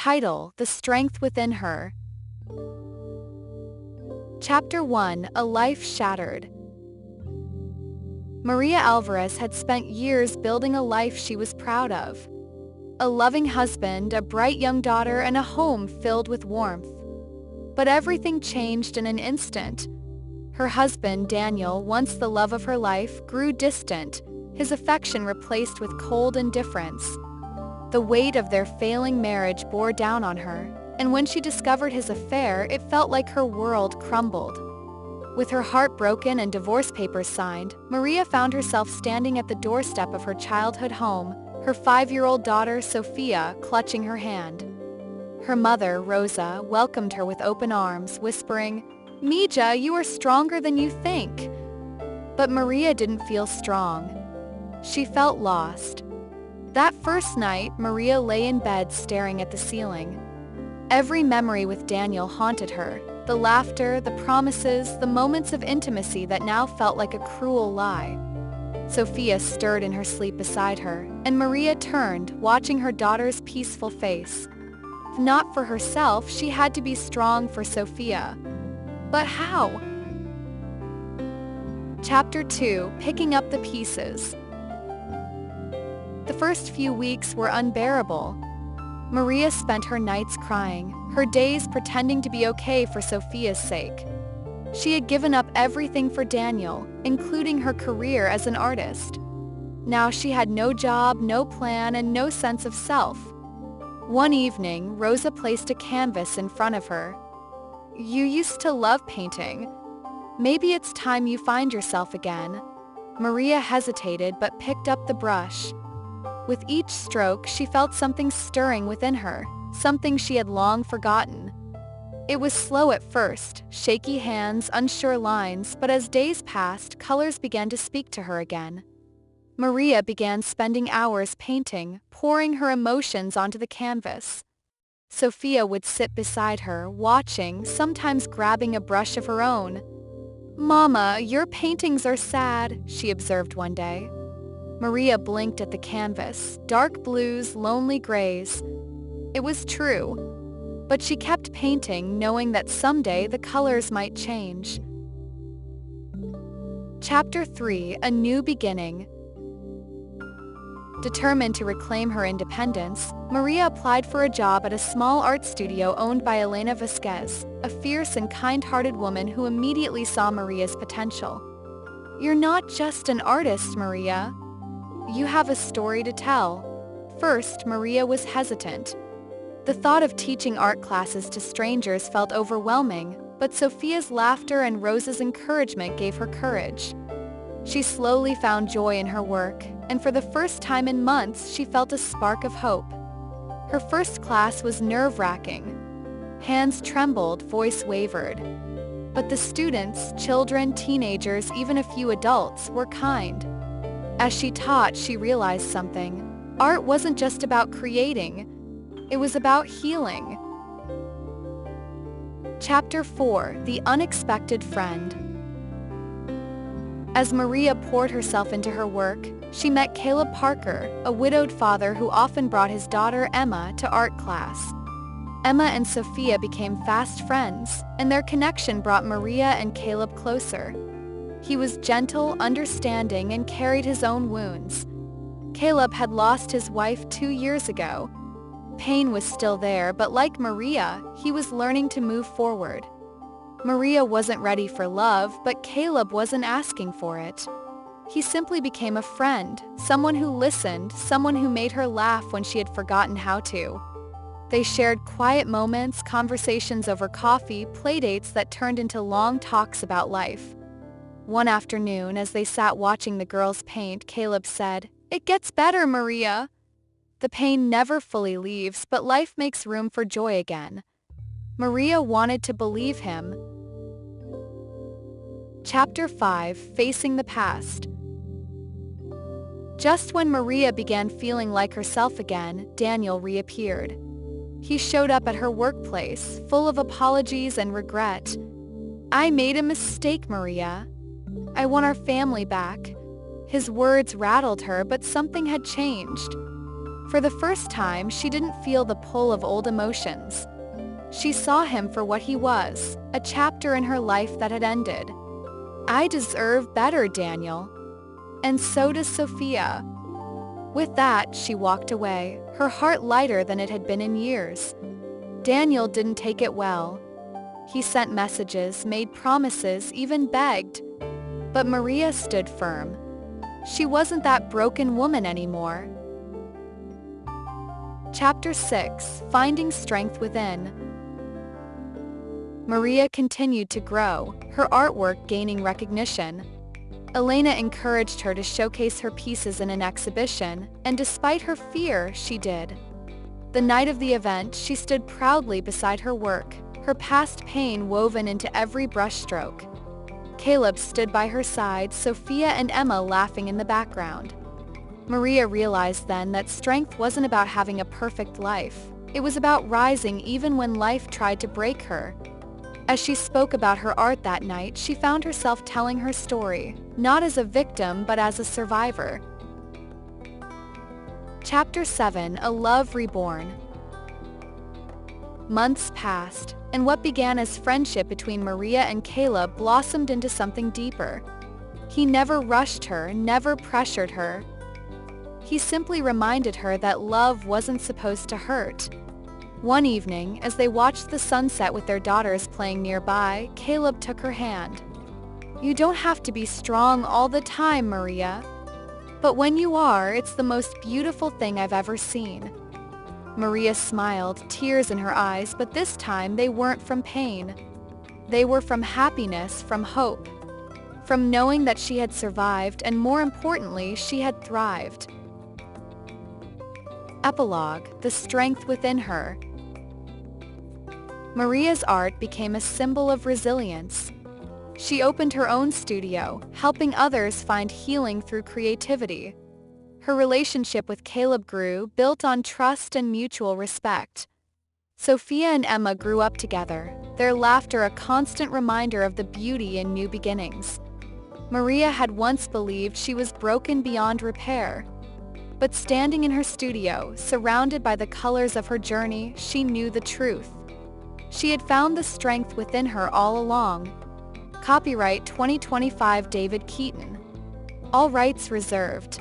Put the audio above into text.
Title: The Strength Within Her. Chapter 1: A Life Shattered. Maria Alvarez had spent years building a life she was proud of. A loving husband, a bright young daughter, and a home filled with warmth. But everything changed in an instant. Her husband, Daniel, once the love of her life, grew distant, his affection replaced with cold indifference. The weight of their failing marriage bore down on her, and when she discovered his affair, it felt like her world crumbled. With her heart broken and divorce papers signed, Maria found herself standing at the doorstep of her childhood home, her 5-year-old daughter, Sofia, clutching her hand. Her mother, Rosa, welcomed her with open arms, whispering, "Mija, you are stronger than you think." But Maria didn't feel strong. She felt lost. That first night, Maria lay in bed staring at the ceiling. Every memory with Daniel haunted her, the laughter, the promises, the moments of intimacy that now felt like a cruel lie. Sofia stirred in her sleep beside her, and Maria turned, watching her daughter's peaceful face. If not for herself, she had to be strong for Sofia. But how? Chapter 2: Picking Up the Pieces. The first few weeks were unbearable. Maria spent her nights crying, her days pretending to be okay for Sofia's sake. She had given up everything for Daniel, including her career as an artist. Now she had no job, no plan, and no sense of self. One evening, Rosa placed a canvas in front of her. "You used to love painting. Maybe it's time you find yourself again." Maria hesitated but picked up the brush. With each stroke, she felt something stirring within her, something she had long forgotten. It was slow at first, shaky hands, unsure lines, but as days passed, colors began to speak to her again. Maria began spending hours painting, pouring her emotions onto the canvas. Sofia would sit beside her, watching, sometimes grabbing a brush of her own. "Mama, your paintings are sad," she observed one day. Maria blinked at the canvas, dark blues, lonely grays. It was true. But she kept painting, knowing that someday the colors might change. Chapter 3: A New Beginning. Determined to reclaim her independence, Maria applied for a job at a small art studio owned by Elena Vasquez, a fierce and kind-hearted woman who immediately saw Maria's potential. "You're not just an artist, Maria. You have a story to tell." First, Maria was hesitant. The thought of teaching art classes to strangers felt overwhelming, but Sofia's laughter and Rosa's encouragement gave her courage. She slowly found joy in her work, and for the first time in months, she felt a spark of hope. Her first class was nerve-wracking. Hands trembled, voice wavered. But the students, children, teenagers, even a few adults, were kind. As she taught, she realized something. Art wasn't just about creating. It was about healing. Chapter 4: The Unexpected Friend. As Maria poured herself into her work, she met Caleb Parker, a widowed father who often brought his daughter Emma to art class. Emma and Sofia became fast friends, and their connection brought Maria and Caleb closer. He was gentle, understanding, and carried his own wounds. Caleb had lost his wife 2 years ago. Pain was still there, but like Maria, he was learning to move forward. Maria wasn't ready for love, but Caleb wasn't asking for it. He simply became a friend, someone who listened, someone who made her laugh when she had forgotten how to. They shared quiet moments, conversations over coffee, playdates that turned into long talks about life. One afternoon, as they sat watching the girls paint, Caleb said, "It gets better, Maria." The pain never fully leaves, but life makes room for joy again. Maria wanted to believe him. Chapter 5: Facing the Past. Just when Maria began feeling like herself again, Daniel reappeared. He showed up at her workplace, full of apologies and regret. "I made a mistake, Maria. I want our family back." His words rattled her, but something had changed. For the first time, she didn't feel the pull of old emotions. She saw him for what he was, a chapter in her life that had ended. "I deserve better, Daniel." And so does Sofia. With that, she walked away, her heart lighter than it had been in years. Daniel didn't take it well. He sent messages, made promises, even begged. But Maria stood firm. She wasn't that broken woman anymore. Chapter 6: Finding Strength Within. Maria continued to grow, her artwork gaining recognition. Elena encouraged her to showcase her pieces in an exhibition, and despite her fear, she did. The night of the event, she stood proudly beside her work, her past pain woven into every brushstroke. Caleb stood by her side, Sofia and Emma laughing in the background. Maria realized then that strength wasn't about having a perfect life. It was about rising even when life tried to break her. As she spoke about her art that night, she found herself telling her story, not as a victim but as a survivor. Chapter 7: A Love Reborn. Months passed, and what began as friendship between Maria and Caleb blossomed into something deeper. He never rushed her, never pressured her. He simply reminded her that love wasn't supposed to hurt. One evening, as they watched the sunset with their daughters playing nearby, Caleb took her hand. "You don't have to be strong all the time, Maria. But when you are, it's the most beautiful thing I've ever seen." Maria smiled, tears in her eyes, but this time they weren't from pain. They were from happiness, from hope. From knowing that she had survived, and more importantly, she had thrived. Epilogue: The Strength Within Her. Maria's art became a symbol of resilience. She opened her own studio, helping others find healing through creativity. Her relationship with Caleb grew, built on trust and mutual respect. Sofia and Emma grew up together, their laughter a constant reminder of the beauty in new beginnings. Maria had once believed she was broken beyond repair. But standing in her studio, surrounded by the colors of her journey, she knew the truth. She had found the strength within her all along. Copyright 2025 David Keaton. All rights reserved.